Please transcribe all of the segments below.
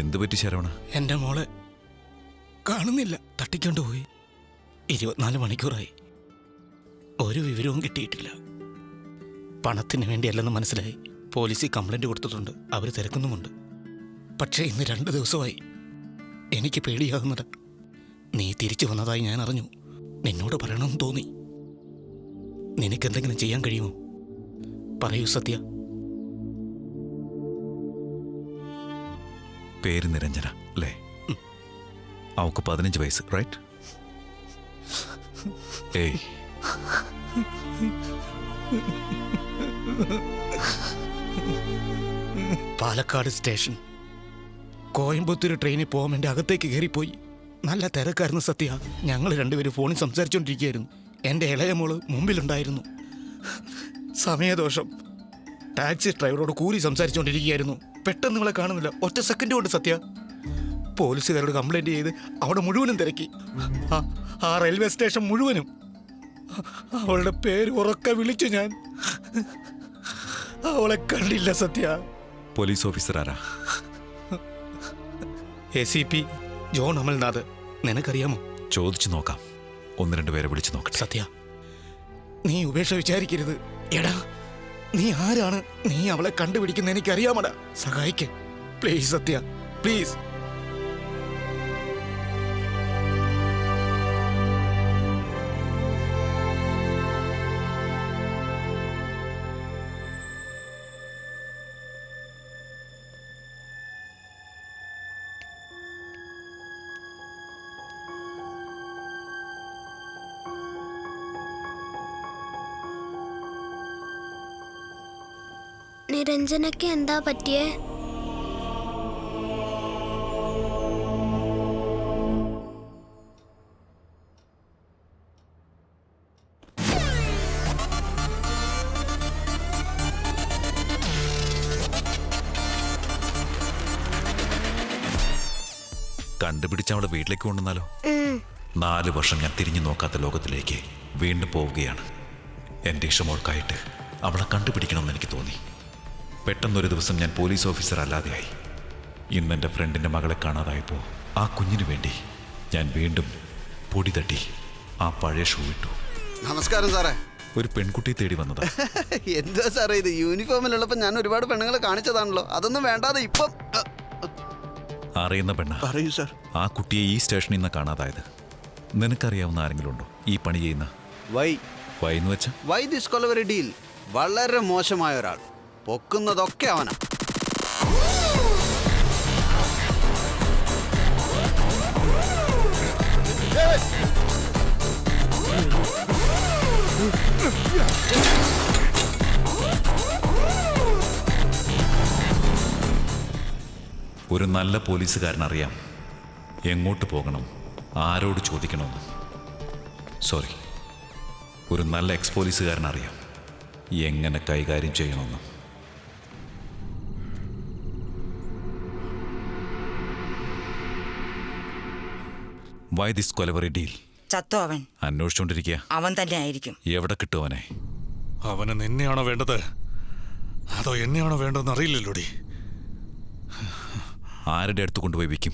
എന്തു പറ്റി ശരവണ? എൻ്റെ മോളെ കാണുന്നില്ല, തട്ടിക്കൊണ്ടുപോയി. 24 മണിക്കൂറായി, ഒരു വിവരവും കിട്ടിയിട്ടില്ല. പണത്തിന് വേണ്ടിയല്ലെന്ന് മനസ്സിലായി. പോലീസിൽ കംപ്ലൈൻറ്റ് കൊടുത്തിട്ടുണ്ട്, അവർ തിരക്കുന്നുമുണ്ട്. പക്ഷേ ഇന്ന് 2 ദിവസമായി. എനിക്ക് പേടിയാകുന്നത്. നീ തിരിച്ചു വന്നതായി ഞാൻ അറിഞ്ഞു. നിന്നോട് പറയണമെന്ന് തോന്നി. നിനക്കെന്തെങ്കിലും ചെയ്യാൻ കഴിയുമോ? പറയൂ സത്യ. പേര് നിരഞ്ജന അല്ലേ? അവൾക്ക് 15 വയസ്സ്, റൈറ്റ്? ഏയ്, പാലക്കാട് സ്റ്റേഷൻ. കോയമ്പത്തൂർ ട്രെയിനിൽ പോകാൻ വേണ്ടി അകത്തേക്ക് കയറിപ്പോയി. നല്ല തിരക്കായിരുന്നു സത്യ. ഞങ്ങൾ രണ്ടുപേരും ഫോണിൽ സംസാരിച്ചുകൊണ്ടിരിക്കുകയായിരുന്നു. എൻ്റെ ഇളയ മോള് മുമ്പിലുണ്ടായിരുന്നു. സമയദോഷം. ടാക്സി ഡ്രൈവറോട് കൂലി സംസാരിച്ചുകൊണ്ടിരിക്കുകയായിരുന്നു. പെട്ടെന്ന് നിങ്ങളെ കാണുന്നില്ല. ഒറ്റ സെക്കൻഡ് കൊണ്ട് സത്യ. പോലീസുകാരോട് കംപ്ലൈൻറ്റ് ചെയ്ത് അവിടെ മുഴുവനും തിരക്കി. ആ റെയിൽവേ സ്റ്റേഷൻ മുഴുവനും. അവളുടെ പേര് ഉറക്കെ വിളിച്ചു ഞാൻ. അവളെ കണ്ടില്ല സത്യ. പോലീസ് ഓഫീസർ ആരാ? ACP John Amalnath. നിനക്കറിയാമോ? ചോദിച്ചു നോക്കാം. 1-2 പേരെ വിളിച്ചു നോക്കട്ടെ. സത്യ, നീ ഉപേക്ഷ വിചാരിക്കരുത്. എടാ, നീ ആരാണ്? നീ അവളെ കണ്ടുപിടിക്കുന്ന എനിക്കറിയാമടാ. സഹായിക്ക് പ്ലീസ് സത്യ, പ്ലീസ്. നിരഞ്ജനയ്ക്ക് എന്താ പറ്റിയേ? കണ്ടുപിടിച്ച് അവളെ വീട്ടിലേക്ക് കൊണ്ടുവന്നാലോ? 4 വർഷം ഞാൻ തിരിഞ്ഞു നോക്കാത്ത ലോകത്തിലേക്ക് വീണ്ടും പോവുകയാണ്. എൻ്റെ ഇഷ്ടമോൾക്കായിട്ട് അവളെ കണ്ടുപിടിക്കണമെന്ന് എനിക്ക് തോന്നി. പെട്ടെന്നൊരു ദിവസം ഞാൻ പോലീസ് ഓഫീസർ അല്ലാതെയായി. ഇന്ന് എൻ്റെ ഫ്രണ്ടിൻ്റെ മകളെ കാണാതായപ്പോൾ ആ കുഞ്ഞിനു വേണ്ടി ഞാൻ വീണ്ടും പൊടി തട്ടി ആ പഴയ ഷൂ ഇട്ടു. നമസ്കാരം സാറേ. ഒരു പെൺകുട്ടിയെ തേടി വന്നതാ. എന്താ സാറേ ഇത്? യൂണിഫോമിലുള്ളപ്പോൾ ഞാൻ ഒരുപാട് പെണ്ണുങ്ങളെ കാണിച്ചതാണല്ലോ. അതൊന്നും വേണ്ടാതെ ഇപ്പം അറിയുന്ന പെണ്ണ. പറയൂ സാർ. ആ കുട്ടിയെ ഈ സ്റ്റേഷനിൽ നിന്ന് കാണാതായത്. നിനക്കറിയാവുന്ന ആരെങ്കിലും ഉണ്ടോ ഈ പണി ചെയ്യുന്ന? വൈ എന്ന് വെച്ച വൈ ദിസ് കൊലവറി ഡീൽ. വളരെ മോശമായ ഒരാൾ. പൊക്കുന്നതൊക്കെ അവനാ. ഒരു നല്ല പോലീസുകാരനറിയാം എങ്ങോട്ട് പോകണം, ആരോട് ചോദിക്കണമെന്ന്. സോറി, ഒരു നല്ല എക്സ് പോലീസുകാരനറിയാം എങ്ങനെ കൈകാര്യം ചെയ്യണമെന്ന്. Why this kolaveri deal? ചത്തോ അവൻ? അന്വേഷിച്ചോണ്ടിരിക്കുക. അവൻ തന്നെ ആയിരിക്കും. എവിടെ കിട്ടും അവനെ? അവന് നിന്നെയാണോ വേണ്ടത് അതോ എന്നെയാണോ വേണ്ടതെന്ന് അറിയില്ലല്ലോടി. ആരുടെ അടുത്ത് കൊണ്ടുപോയി വിൽക്കും?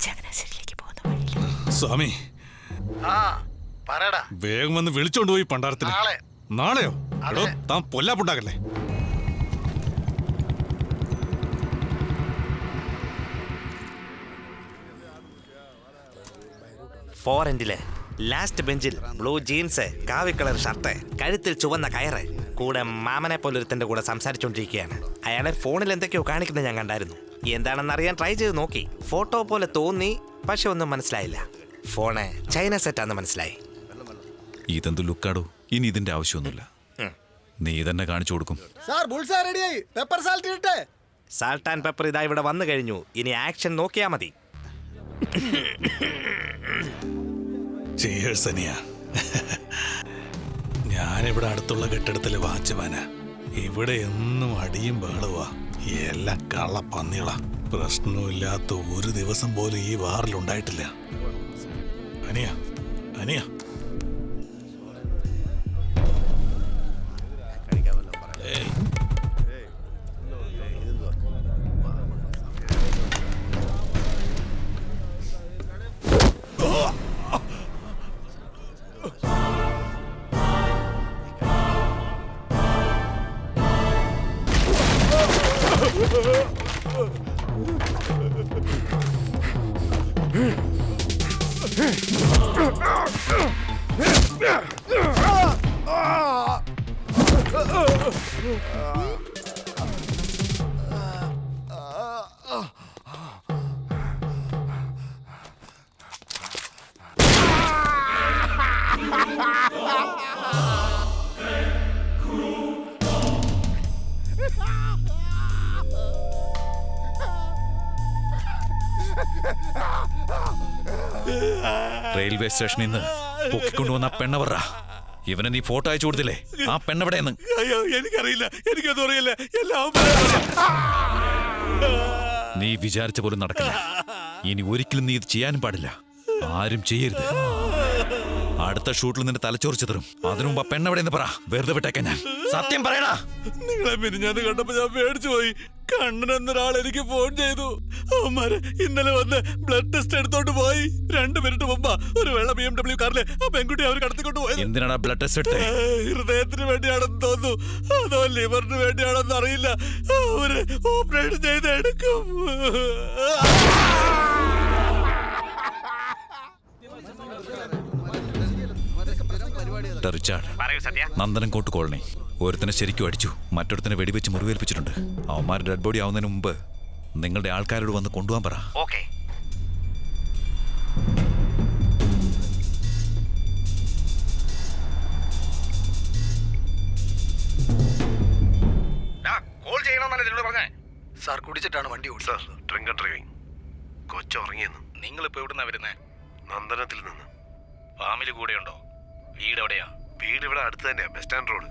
ചങ്ങനാശ്ശേരിയിലേക്ക് പോകുന്ന വഴിയിൽ. സ്വാമി, വേഗം വന്ന് വിളിച്ചോണ്ടുപോയി പണ്ടാരത്തിന്. നാളെയോ? അതോ താൻ പൊല്ലാപ്പുണ്ടാകല്ലേ? ഫോറന്റില് ലാസ്റ്റ് ബെഞ്ചിൽ ബ്ലൂ ജീൻസ്, കാവി കളർ ഷർട്ട്, കഴുത്തിൽ ചുവന്ന കയറ്, കൂടെ മാമനെ പോലൊരുത്തന്റെ കൂടെ സംസാരിച്ചോണ്ടിരിക്കുകയാണ്. അയാളെ ഫോണിൽ എന്തൊക്കെയോ കാണിക്കുന്നത് ഞാൻ കണ്ടായിരുന്നു. എന്താണെന്ന് അറിയാൻ ട്രൈ ചെയ്ത് നോക്കി. ഫോട്ടോ പോലെ തോന്നി, പക്ഷെ ഒന്നും മനസ്സിലായില്ല. ഫോണ് ചൈന സെറ്റാന്ന് മനസ്സിലായി. ഇതെന്ത് ലുക്കാടോ? ഇനി ഇതിന്റെ ആവശ്യമൊന്നുമില്ല. നീ തന്നെ കാണിച്ചു കൊടുക്കും. സാൾട്ട് ആൻഡ് പെപ്പർ ഇതാ ഇവിടെ വന്നു കഴിഞ്ഞു. ഇനി ആക്ഷൻ നോക്കിയാ മതി. ഞാനിവിടെ അടുത്തുള്ള കെട്ടിടത്തില് വാച്ച്മാനാ. ഇവിടെ എന്നും അടിയും ബഹളവാ. എല്ലാം കള്ള പന്നികളാ. പ്രശ്നമില്ലാത്ത ഒരു ദിവസം പോലും ഈ ബാറിലുണ്ടായിട്ടില്ല. അനിയ അനിയ റെയിൽവേ സ്റ്റേഷനിൽ നിന്ന് പൊക്കിക്കൊണ്ടുവന്ന ആ പെണ്ണവർറ. ഇവനെ നീ ഫോട്ടോ അയച്ചു കൊടുത്തില്ലേ? ആ പെണ്ണെവിടെയെന്ന്? അയ്യോ, എനിക്കറിയില്ല, എനിക്കൊന്നും അറിയില്ല. എല്ലാം നീ വിചാരിച്ച പോലും നടക്കില്ല. ഇനി ഒരിക്കലും നീ ഇത് ചെയ്യാനും പാടില്ല. ആരും ചെയ്യരുത്. അടുത്ത ഷൂട്ടിൽ നിന്റെ തലച്ചോറ് ചിതറും. അതിനു മുമ്പ് ആ പെണ്ണെവിടെയെന്ന് പറ. വെറുതെ വിട്ടേക്കാൻ ഞാൻ. സത്യം പറയടാ. നിങ്ങളെ മിനിഞ്ഞാന്ന് കണ്ടപ്പോ ഞാൻ പേടിച്ചു പോയി. കണ്ണനെന്നൊരാൾ എനിക്ക് ഫോൺ ചെയ്തു. അവന്മാര് ഇന്നലെ വന്ന് ബ്ലഡ് ടെസ്റ്റ് എടുത്തോണ്ട് പോയി. 2 മിനിറ്റ് മുമ്പ് ഒരു വെള്ള BMW കാറില് ആ പെൺകുട്ടി അവർ കടത്തിക്കൊണ്ട് പോയത്. എന്തിനാണ് ബ്ലഡ് ടെസ്റ്റ് എടുത്തേ? ഹൃദയത്തിന് വേണ്ടിയാണെന്ന് തോന്നുന്നു, അതോ ലിവറിന് വേണ്ടിയാണെന്ന് അറിയില്ല. അവര് ഓപ്പറേഷൻ ചെയ്ത് എടുക്കും. റിച്ചാർഡ്, നന്ദനം കോട്ട് കോളനി ഒരുത്തനെ ശരിക്കും അടിച്ചു, മറ്റൊരുത്തനെ വെടിവെച്ച് മുറിവേൽപ്പിച്ചിട്ടുണ്ട്. അവന്മാർ ഡെഡ് ബോഡി ആവുന്നതിന് മുമ്പ് നിങ്ങളുടെ ആൾക്കാരോട് വന്ന് കൊണ്ടുപോകാൻ പറ. ഓക്കെ. കോൾ ചെയ്യണമെന്നല്ലേ എന്നോട് പറഞ്ഞേ? സാർ കുടിച്ചിട്ടാണ് വണ്ടി ഓടിച്ചത്. Drink and driving. കൊച്ചുറങ്ങിയെന്ന്. നിങ്ങളിപ്പോ എവിടുന്നാ വരുന്നേ? നന്ദനത്തിൽ നിന്ന്. ഫാമിലി കൂടെയുണ്ടോ? വീട് എവിടെയാ? വീട് ഇവിടെ അടുത്ത് തന്നെയാ, ബസ് സ്റ്റാൻഡ് റോഡ്.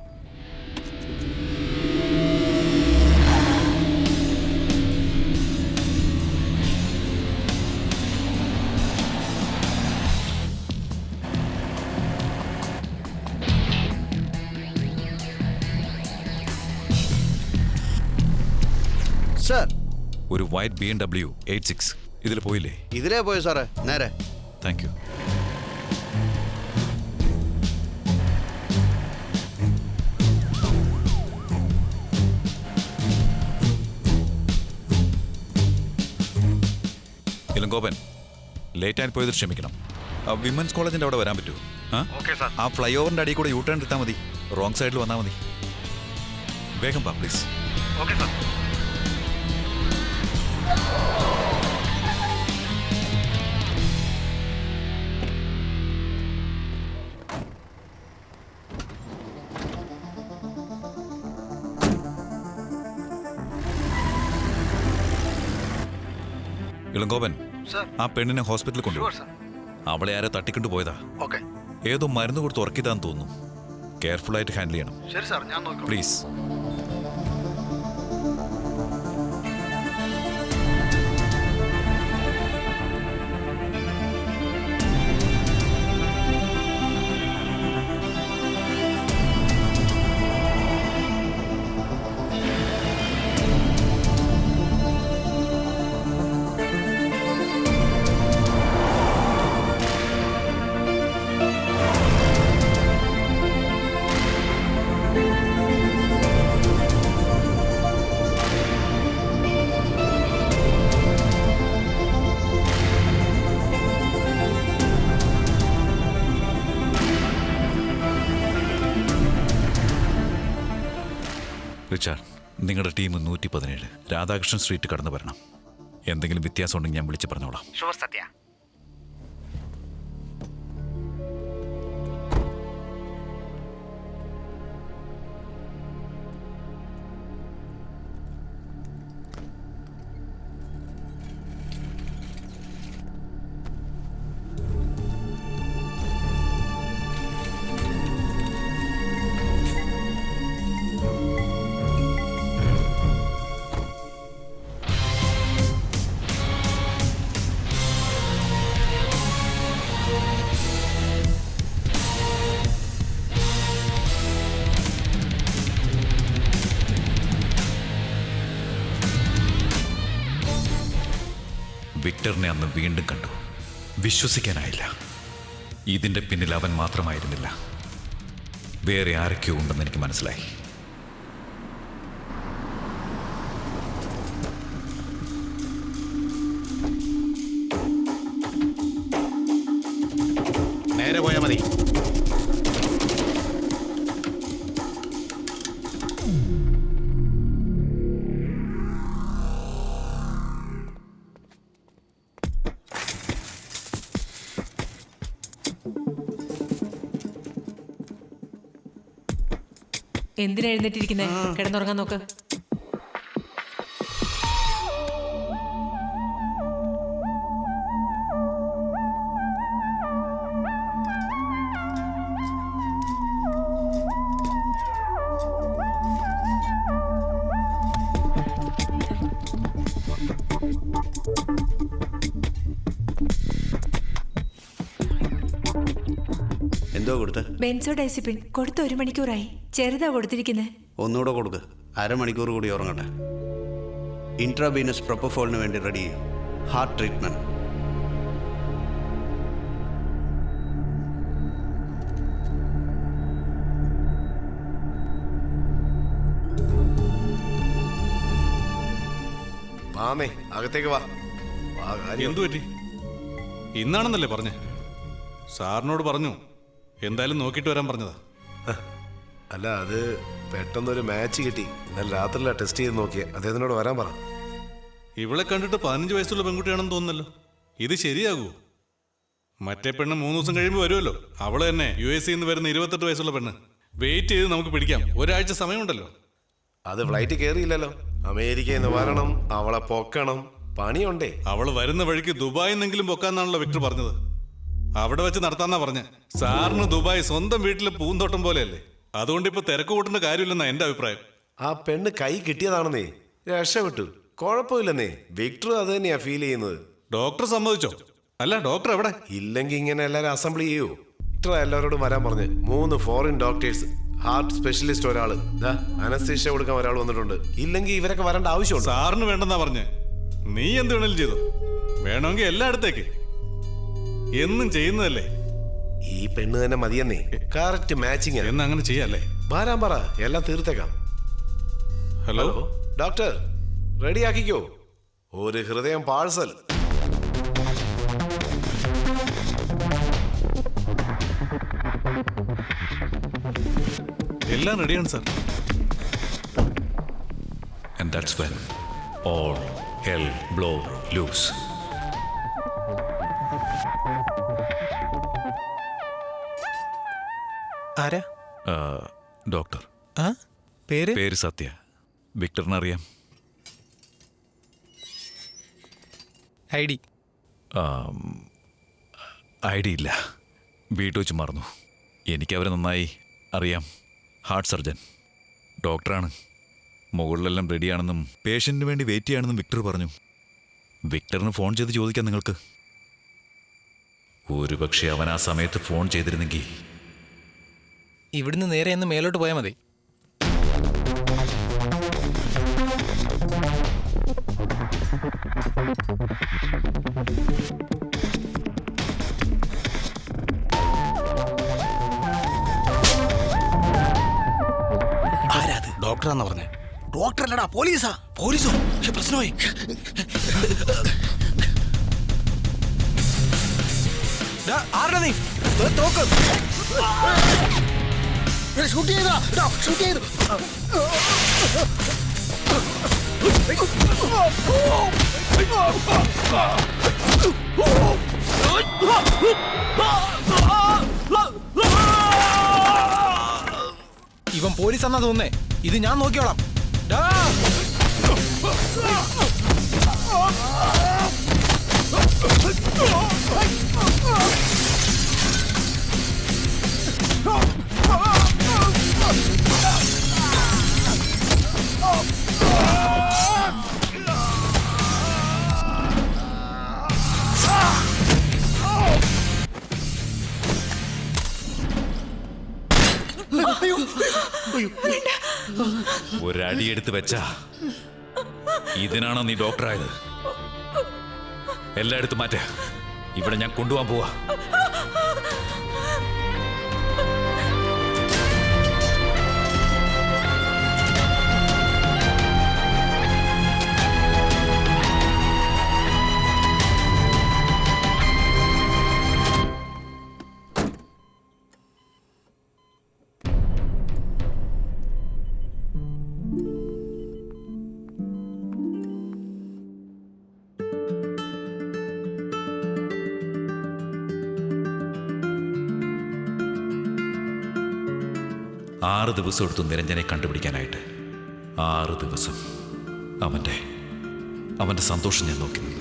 സാർ, ഒരു വൈറ്റ് BMW 86 ഇതിൽ പോയില്ലേ? ഇതിലേ പോയി സാറേ, നേരെ. Thank you. ഇലങ്കോപൻ, ലേറ്റായി പോയത് ക്ഷമിക്കണം. വിമൻസ് കോളേജിൻ്റെ അവിടെ വരാൻ പറ്റുമോ? ആ ഫ്ലൈ ഓവറിൻ്റെ അടിയിൽ കൂടെ യൂട്ടേൺ എടുത്താൽ മതി. റോങ് സൈഡിൽ വന്നാൽ മതി. വേഗം പാ പ്ലീസ്. Okay sir. ഇളങ്കോപൻ, ആ പെണ്ണിനെ ഹോസ്പിറ്റലിൽ കൊണ്ടുപോകും. അവളെ ആരെ തട്ടിക്കൊണ്ടു പോയതാ. ഏതോ മരുന്ന് കൊടുത്ത് ഉറക്കിയതാന്ന് തോന്നുന്നു. കെയർഫുൾ ആയിട്ട് ഹാൻഡിൽ ചെയ്യണം. ശരി സാർ, ഞാൻ നോക്കാം. പ്ലീസ്. റിച്ചാർഡ്, നിങ്ങളുടെ ടീം 117 രാധാകൃഷ്ണൻ സ്ട്രീറ്റ് കടന്നു വരണം. എന്തെങ്കിലും വ്യത്യാസം ഉണ്ടെങ്കിൽ ഞാൻ വിളിച്ച് പറഞ്ഞോളാം. ഷുവർ സത്യ. വിക്ടറിനെ അന്ന് വീണ്ടും കണ്ടു. വിശ്വസിക്കാനായില്ല. ഇതിൻ്റെ പിന്നിൽ അവൻ മാത്രമായിരുന്നില്ല, വേറെ ആരൊക്കെയോ ഉണ്ടെന്ന് എനിക്ക് മനസ്സിലായി. മതി. എന്തിനാ എഴുന്നേറ്റിരിക്കുന്നേ? കിടന്നുറങ്ങാൻ നോക്ക്. എന്തോ കൊടുത്ത്? ബെൻസോഡൈസിപ്പിൻ കൊടുത്ത 1 മണിക്കൂറായി. ചെറുതാ കൊടുത്തിരിക്കുന്നത്. ഒന്നുകൂടെ കൊടുക്ക്. അരമണിക്കൂർ കൂടി ഉറങ്ങട്ടെ. ഇൻട്രാബീനസ് പ്രൊപ്പഫോളിന് വേണ്ടി റെഡി ചെയ്യും. Heart treatment. വാമേ അകത്തേക്ക് വാ. എന്തു പറ്റി? ഇന്നാണെന്നല്ലേ പറഞ്ഞേ? സാറിനോട് പറഞ്ഞു, എന്തായാലും നോക്കിയിട്ട് വരാൻ പറഞ്ഞതാ. അല്ല, അത് പെട്ടെന്നൊരു മാച്ച് കിട്ടി. ഇന്നലെ രാത്രിയിലാ ടെസ്റ്റ് ചെയ്ത് നോക്കിയേ. അദ്ദേഹത്തിനോട് വരാൻ പറ. ഇവളെ കണ്ടിട്ട് 15 വയസ്സുള്ള പെൺകുട്ടിയാണെന്ന് തോന്നുന്നല്ലോ. ഇത് ശരിയാകൂ? മറ്റേ പെണ്ണ് 3 ദിവസം കഴിയുമ്പോൾ വരുമല്ലോ. അവള് തന്നെ USA നിന്ന് വരുന്ന 28 വയസ്സുള്ള പെണ്ണ്. വെയിറ്റ് ചെയ്ത് നമുക്ക് പിടിക്കാം. ഒരാഴ്ച സമയമുണ്ടല്ലോ. അത് ഫ്ലൈറ്റ് കയറിയില്ലല്ലോ. അമേരിക്കയിൽ നിന്ന് വരണം, അവളെ പൊക്കണം, പണിയുണ്ടേ. അവള് വരുന്ന വഴിക്ക് ദുബായിൽ നിന്നെങ്കിലും പൊക്കാന്നാണല്ലോ വിക്ടർ പറഞ്ഞത്. അവിടെ വെച്ച് നടത്താന്നാ പറഞ്ഞ. സാറിന് ദുബായ് സ്വന്തം വീട്ടിലെ പൂന്തോട്ടം പോലെയല്ലേ. അതുകൊണ്ട് ഇപ്പൊ തിരക്ക് കൂട്ടേണ്ട കാര്യമില്ലെന്നാ എന്റെ അഭിപ്രായം. ആ പെണ്ണ് കൈ കിട്ടിയതാണെന്നേ, രക്ഷപ്പെട്ടു. കുഴപ്പമില്ലെന്നേ. വിക്ടർ അത് തന്നെയാ ഫീൽ ചെയ്യുന്നത്. ഡോക്ടർ സമ്മതിച്ചോ? അല്ല, ഡോക്ടർ എവിടെ? ഇല്ലെങ്കിൽ ഇങ്ങനെ എല്ലാരും അസംബ്ലി ചെയ്യൂ. വിക്ടർ എല്ലാവരോടും വരാൻ പറഞ്ഞ്. 3 ഫോറിൻ ഡോക്ടേഴ്സ്, ഹാർട്ട് സ്പെഷ്യലിസ്റ്റ് ഒരാള്, അനസ്തീഷ്യ കൊടുക്കാൻ ഒരാൾ വന്നിട്ടുണ്ട്. ഇല്ലെങ്കിൽ ഇവരൊക്കെ വരേണ്ട ആവശ്യമുണ്ട്. സാറിന് വേണ്ടെന്നാ പറഞ്ഞേ. നീ എന്ത് വേണേലും ചെയ്തു. വേണമെങ്കിൽ എല്ലായിടത്തേക്ക്. എന്നും ചെയ്യുന്നതല്ലേ. ഈ പെണ്ണ് തന്നെ മതിയെന്നേ. Correct matching. എന്ന് അങ്ങനെ ചെയ്യാല്ലേ? വരാൻ പറ, എല്ലാം തീർത്തേക്കാം. ഹലോ ഡോക്ടർ, റെഡി ആക്കിക്കോ. ഒരു ഹൃദയം പാഴ്സൽ. എല്ലാം റെഡിയാണ് sir. And that's when all hell broke loose. ആരാ? ഡോക്ടർ. പേര്? പേര് സത്യ. വിക്ടറിനറിയാം. ID? ID ഇല്ല. വീട്ടിൽ വെച്ച് മറന്നു. എനിക്കവരെ നന്നായി അറിയാം. ഹാർട്ട് സർജൻ, ഡോക്ടറാണ്. മുകളിലെല്ലാം റെഡിയാണെന്നും പേഷ്യൻറ്റിന് വേണ്ടി വെയിറ്റ് ചെയ്യാണെന്നും വിക്ടർ പറഞ്ഞു. വിക്ടറിന് ഫോൺ ചെയ്ത് ചോദിക്കാം നിങ്ങൾക്ക്. ഒരുപക്ഷെ അവൻ ആ സമയത്ത് ഫോൺ ചെയ്തിരുന്നെങ്കിൽ. ഇവിടുന്ന് നേരെ ഒന്ന് മേലോട്ട് പോയാൽ മതി. ആരാത്? ഡോക്ടറാന്നാ പറഞ്ഞേ. ഡോക്ടറല്ലടാ, പോലീസാ. പോലീസോ? പക്ഷെ പ്രശ്നമായി. ആരുടെ നീ? തോക്ക് ഷൂട്ട് ചെയ്താ. ഷൂട്ട് ചെയ്തു. ഇവൻ പോലീസാന്നാ തോന്നുന്നേ. ഇത് ഞാൻ നോക്കിയോളാം. ഒരടിയെടുത്ത് വെച്ചാ ഇതിനാണോ നീ ഡോക്ടറായത്? എല്ലായിടത്തും മാറ്റ. ഇവിടെ ഞാൻ കൊണ്ടുപോകാൻ പോവാ. 6 ദിവസം എടുത്തു നിരഞ്ജനെ കണ്ടുപിടിക്കാനായിട്ട്. 6 ദിവസം. അവൻ്റെ സന്തോഷം ഞാൻ നോക്കി നിന്നു.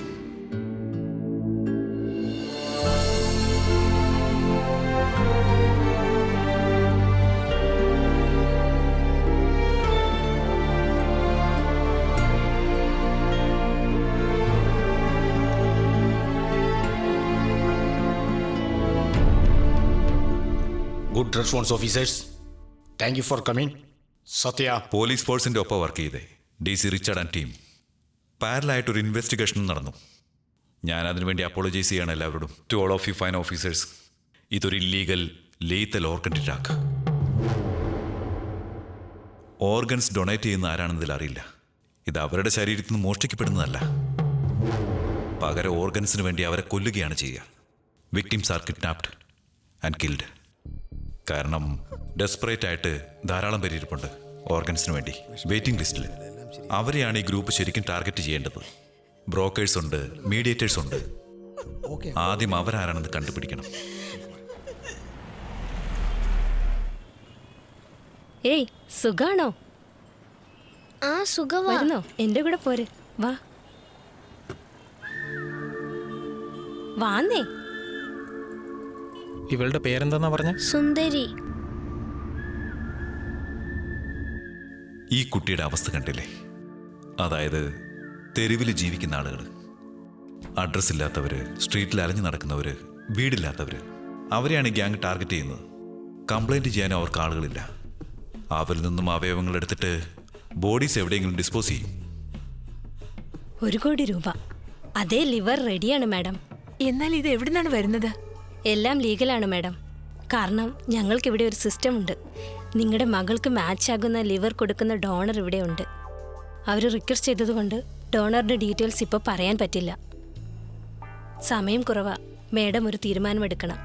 Good response officers. Thank you for coming. Sathya police ഫോഴ്സിൻ്റെ ഒപ്പം വർക്ക് ചെയ്തേ DC റിച്ചാർഡ് ആൻഡ് ടീം. പാരലായിട്ടൊരു ഇൻവെസ്റ്റിഗേഷൻ നടന്നു. ഞാൻ അതിനുവേണ്ടി അപ്പോളജൈസ് ചെയ്യാണ് എല്ലാവരോടും. To all of you fine officers, ഇതൊരു illegal lethal organ attack. Organs donate ചെയ്യുന്ന ആരാണെന്നതിൽ അറിയില്ല. ഇത് അവരുടെ ശരീരത്തിൽ നിന്ന് മോഷ്ടിക്കപ്പെടുന്നതല്ല. പകരം ഓർഗൻസിന് വേണ്ടി അവരെ കൊല്ലുകയാണ് ചെയ്യുക. Victims R kidnapped and killed. കാരണം ഡെസ്പറേറ്റ് ആയിട്ട് ധാരാളം പേര് ഇരിപ്പുണ്ട് ഓർഗൻസിന് വേണ്ടി വെയിറ്റിംഗ് ലിസ്റ്റിൽ. അവരെയാണ് ഈ ഗ്രൂപ്പ് ശരിക്കും ടാർഗറ്റ് ചെയ്യേണ്ടത്. ബ്രോക്കേഴ്സ് ഉണ്ട്, മീഡിയേറ്റേഴ്സ് ഉണ്ട്. ആദ്യം അവരാരാണെന്ന് കണ്ടുപിടിക്കണം. ഏയ്, സുഖാണോ? ആ, സുഖമായിരുന്നോ? എന്റെ കൂടെ പോര്, വാ. വാന്നേ. ഇവളുടെ പേരെന്താന്നാ പറഞ്ഞ? സുന്ദരി. ഈ കുട്ടിയുടെ അവസ്ഥ കണ്ടില്ലേ? അതായത് തെരുവിൽ ജീവിക്കുന്ന ആളുകൾ, അഡ്രസ് ഇല്ലാത്തവര്, സ്ട്രീറ്റിൽ അലഞ്ഞു നടക്കുന്നവര്, വീടില്ലാത്തവര്, അവരെയാണ് ഈ ഗ്യാങ് ടാർഗറ്റ് ചെയ്യുന്നത്. കംപ്ലൈൻറ്റ് ചെയ്യാൻ അവർക്ക് ആളുകളില്ല. അവരിൽ നിന്നും അവയവങ്ങൾ എടുത്തിട്ട് ബോഡീസ് എവിടെയെങ്കിലും ഡിസ്പോസ് ചെയ്യും. 1 കോടി രൂപ. അതേ ലിവർ റെഡിയാണ് മാഡം. എന്നാൽ ഇത് എവിടെ നിന്നാണ് വരുന്നത്? എല്ലാം ലീഗലാണ് മാഡം. കാരണം ഞങ്ങൾക്കിവിടെ ഒരു സിസ്റ്റം ഉണ്ട്. നിങ്ങളുടെ മകൾക്ക് മാച്ച് ആകുന്ന ലിവർ കൊടുക്കുന്ന ഡോണർ ഇവിടെ ഉണ്ട്. അവർ റിക്വസ്റ്റ് ചെയ്തതുകൊണ്ട് ഡോണറുടെ ഡീറ്റെയിൽസ് ഇപ്പോൾ പറയാൻ പറ്റില്ല. സമയം കുറവാ. മാഡം ഒരു തീരുമാനമെടുക്കണം.